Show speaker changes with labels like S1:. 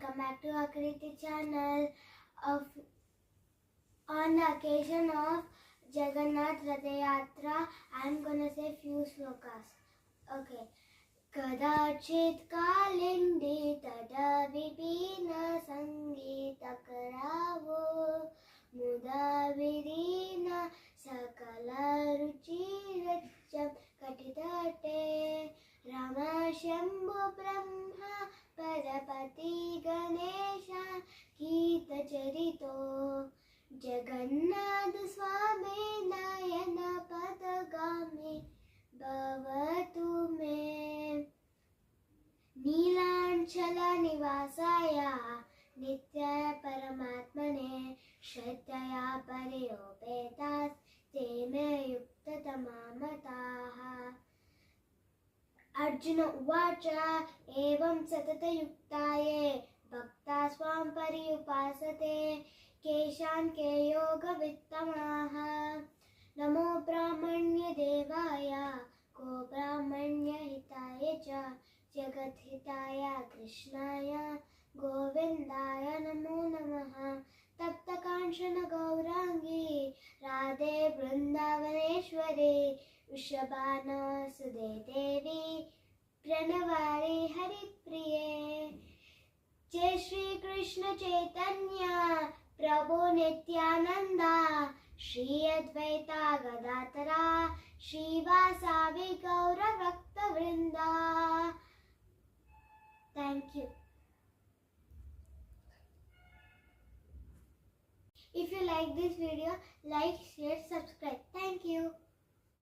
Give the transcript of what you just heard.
S1: welcome back to Akriti channel. On the occasion of Jagannath Ratha Yatra, I am gonna say few slokas. Okay. Kadachit kalindi tada vipina sangita karavo muda virina sakala ruchiracham katitate Rama Shambhu Brahma Parapati Ganesha Gita Charito Jagannath Swami Nayana Padagami Bhavatu Me Neelanchala Nivasaya Nitya Paramatmane Shraddhaya Pariyopetas Te Me Yukta Tamamataha Arjun उवाच एवं सततयुक्ताये भक्ता स्वां पर्युपासते केशान् के योगवित्तमाः नमो ब्राह्मण्यदेवाय को ब्राह्मण्यहिताय च जगद्हिताय कृष्णाय गोविन्दाय नमो नमः तप्तकाञ्चन गौराङ्गी राधे वृन्दावनेश्वरी वृषभानुसुते देवी प्रणवारि हरिप्रिये जय श्री कृष्ण चैतन्य प्रभु नित्यानंद श्री अद्वैता गदाधरा श्रीवासावि गौर भक्त वृंदा Thank you. If you like this video, like, share, subscribe. Thank you.